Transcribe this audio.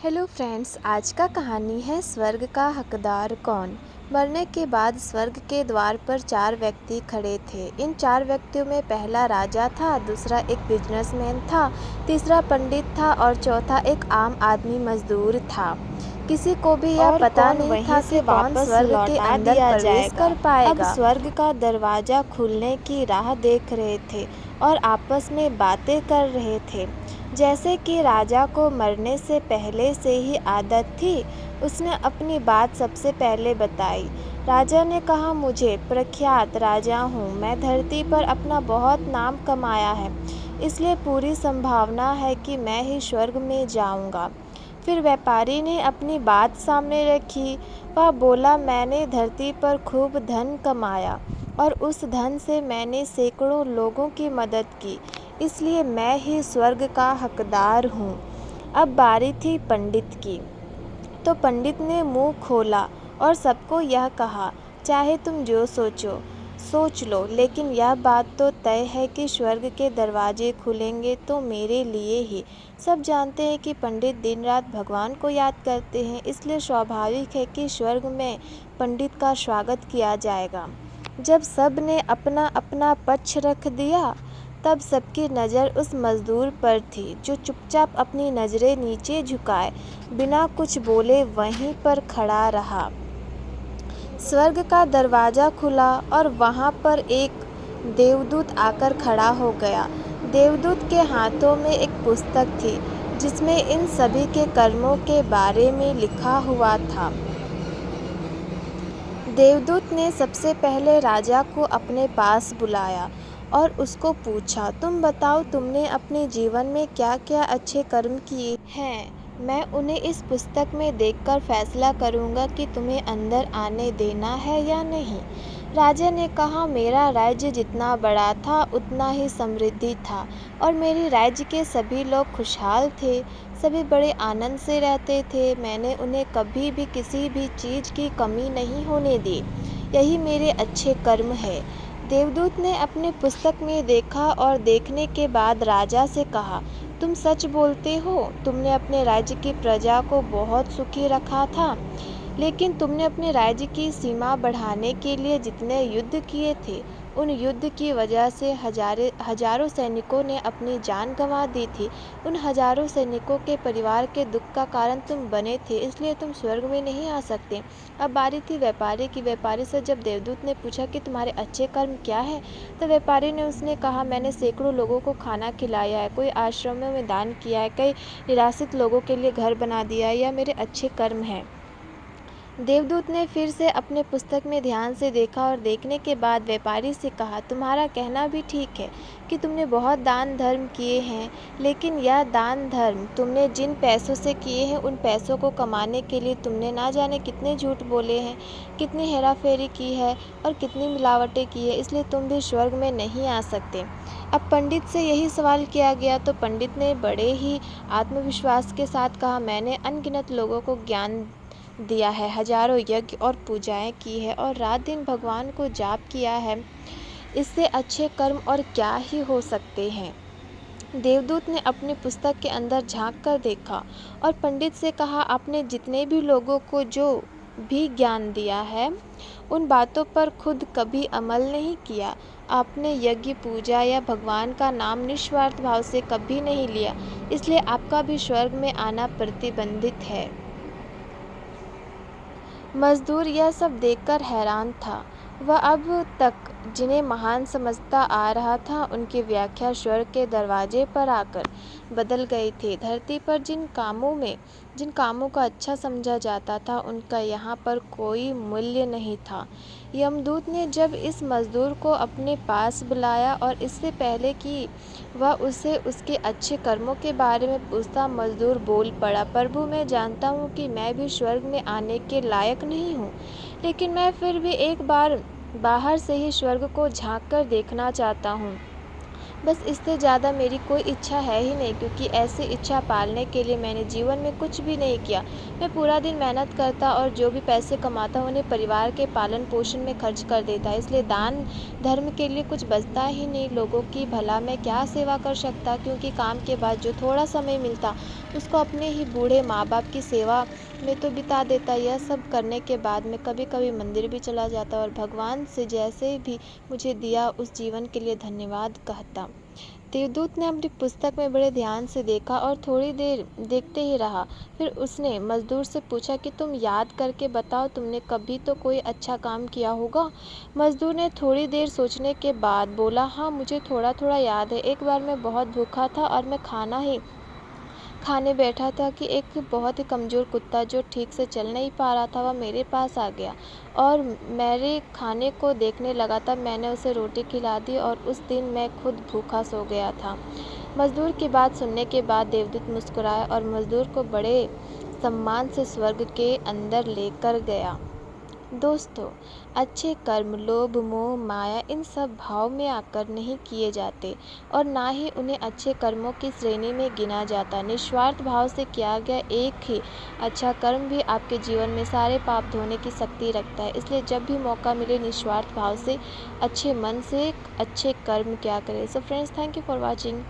Hello friends, आज का कहानी है स्वर्ग का हकदार कौन। मरने के बाद स्वर्ग के द्वार पर 4 व्यक्ति खड़े थे। इन 4 व्यक्तियों में पहला राजा था, दूसरा एक बिजनेसमैन था, तीसरा पंडित था और चौथा एक आम आदमी मजदूर था। किसी को भी यह पता नहीं था कि कौन स्वर्ग के अंदर प्रवेश कर पाएगा। अब स्वर्ग का दरवाजा खुलने की राह देख रहे थे और आपस में बातें कर रहे थे। जैसे कि राजा को मरने से पहले से ही आदत थी, उसने अपनी बात सबसे पहले बताई। राजा ने कहा, मुझे प्रख्यात राजा हूँ, मैं धरती पर अपना बहुत नाम कमाया है, इसलिए पूरी संभावना है कि मैं ही स्वर्ग में जाऊँगा। फिर व्यापारी ने अपनी बात सामने रखी। वह बोला, मैंने धरती पर खूब धन कमाया और उस धन से मैंने सैकड़ों लोगों की मदद की, इसलिए मैं ही स्वर्ग का हकदार हूँ। अब बारी थी पंडित की। तो पंडित ने मुंह खोला और सबको यह कहा, चाहे तुम जो सोचो सोच लो, लेकिन यह बात तो तय है कि स्वर्ग के दरवाजे खुलेंगे तो मेरे लिए ही। सब जानते हैं कि पंडित दिन रात भगवान को याद करते हैं, इसलिए स्वाभाविक है कि स्वर्ग में पंडित का स्वागत किया जाएगा। जब सब ने अपना अपना पक्ष रख दिया, तब सबकी नज़र उस मजदूर पर थी जो चुपचाप अपनी नज़रें नीचे झुकाए बिना कुछ बोले वहीं पर खड़ा रहा। स्वर्ग का दरवाज़ा खुला और वहाँ पर एक देवदूत आकर खड़ा हो गया। देवदूत के हाथों में एक पुस्तक थी जिसमें इन सभी के कर्मों के बारे में लिखा हुआ था। देवदूत ने सबसे पहले राजा को अपने पास बुलाया और उसको पूछा, तुम बताओ, तुमने अपने जीवन में क्या क्या अच्छे कर्म किए हैं। मैं उन्हें इस पुस्तक में देखकर फैसला करूँगा कि तुम्हें अंदर आने देना है या नहीं। राजा ने कहा, मेरा राज्य जितना बड़ा था उतना ही समृद्धि था और मेरे राज्य के सभी लोग खुशहाल थे, सभी बड़े आनंद से रहते थे। मैंने उन्हें कभी भी किसी भी चीज़ की कमी नहीं होने दी। यही मेरे अच्छे कर्म है। देवदूत ने अपने पुस्तक में देखा और देखने के बाद राजा से कहा, तुम सच बोलते हो, तुमने अपने राज्य की प्रजा को बहुत सुखी रखा था, लेकिन तुमने अपने राज्य की सीमा बढ़ाने के लिए जितने युद्ध किए थे, उन युद्ध की वजह से हजारों सैनिकों ने अपनी जान गंवा दी थी। उन हजारों सैनिकों के परिवार के दुख का कारण तुम बने थे, इसलिए तुम स्वर्ग में नहीं आ सकते। अब बारी थी व्यापारी की। व्यापारी से जब देवदूत ने पूछा कि तुम्हारे अच्छे कर्म क्या है, तो व्यापारी ने उसने कहा, मैंने सैकड़ों लोगों को खाना खिलाया है, कोई आश्रमों में दान किया है, कई निराश्रित लोगों के लिए घर बना दिया है, यह मेरे अच्छे कर्म हैं। देवदूत ने फिर से अपने पुस्तक में ध्यान से देखा और देखने के बाद व्यापारी से कहा, तुम्हारा कहना भी ठीक है कि तुमने बहुत दान धर्म किए हैं, लेकिन यह दान धर्म तुमने जिन पैसों से किए हैं, उन पैसों को कमाने के लिए तुमने ना जाने कितने झूठ बोले हैं, कितनी हेराफेरी की है और कितनी मिलावटें की है, इसलिए तुम भी स्वर्ग में नहीं आ सकते। अब पंडित से यही सवाल किया गया तो पंडित ने बड़े ही आत्मविश्वास के साथ कहा, मैंने अनगिनत लोगों को ज्ञान दिया है, हजारों यज्ञ और पूजाएं की है और रात दिन भगवान को जाप किया है, इससे अच्छे कर्म और क्या ही हो सकते हैं। देवदूत ने अपनी पुस्तक के अंदर झांक कर देखा और पंडित से कहा, आपने जितने भी लोगों को जो भी ज्ञान दिया है, उन बातों पर खुद कभी अमल नहीं किया। आपने यज्ञ पूजा या भगवान का नाम निस्वार्थ भाव से कभी नहीं लिया, इसलिए आपका भी स्वर्ग में आना प्रतिबंधित है। मजदूर यह सब देखकर हैरान था। वह अब तक जिन्हें महान समझता आ रहा था, उनकी व्याख्या स्वर्ग के दरवाजे पर आकर बदल गई थी। धरती पर जिन कामों को अच्छा समझा जाता था, उनका यहाँ पर कोई मूल्य नहीं था। यमदूत ने जब इस मजदूर को अपने पास बुलाया और इससे पहले कि वह उसे उसके अच्छे कर्मों के बारे में पूछता, मजदूर बोल पड़ा, प्रभु, मैं जानता हूँ कि मैं भी स्वर्ग में आने के लायक नहीं हूँ, लेकिन मैं फिर भी एक बार बाहर से ही स्वर्ग को झांक कर देखना चाहता हूँ। बस इससे ज़्यादा मेरी कोई इच्छा है ही नहीं, क्योंकि ऐसी इच्छा पालने के लिए मैंने जीवन में कुछ भी नहीं किया। मैं पूरा दिन मेहनत करता और जो भी पैसे कमाता उन्हें परिवार के पालन पोषण में खर्च कर देता। इसलिए दान धर्म के लिए कुछ बचता ही नहीं। लोगों की भला मैं क्या सेवा कर सकता, क्योंकि काम के बाद जो थोड़ा समय मिलता उसको अपने ही बूढ़े माँ बाप की सेवा में तो बिता देता। यह सब करने के बाद मैं कभी कभी मंदिर भी चला जाता और भगवान से जैसे भी मुझे दिया उस जीवन के लिए धन्यवाद कहता। देवदूत ने अपनी पुस्तक में बड़े ध्यान से देखा और थोड़ी देर देखते ही रहा। फिर उसने मजदूर से पूछा कि तुम याद करके बताओ, तुमने कभी तो कोई अच्छा काम किया होगा। मजदूर ने थोड़ी देर सोचने के बाद बोला, हाँ मुझे थोड़ा थोड़ा याद है। एक बार मैं बहुत भूखा था और मैं खाने बैठा था कि एक बहुत ही कमज़ोर कुत्ता जो ठीक से चल नहीं पा रहा था वह मेरे पास आ गया और मेरे खाने को देखने लगा। तब मैंने उसे रोटी खिला दी और उस दिन मैं खुद भूखा सो गया था। मज़दूर की बात सुनने के बाद देवदूत मुस्कुराया और मज़दूर को बड़े सम्मान से स्वर्ग के अंदर लेकर गया। दोस्तों, अच्छे कर्म लोभ मोह माया इन सब भाव में आकर नहीं किए जाते और ना ही उन्हें अच्छे कर्मों की श्रेणी में गिना जाता। निस्वार्थ भाव से किया गया एक ही अच्छा कर्म भी आपके जीवन में सारे पाप धोने की शक्ति रखता है। इसलिए जब भी मौका मिले निस्वार्थ भाव से अच्छे मन से अच्छे कर्म क्या करें। So friends, thank you for watching.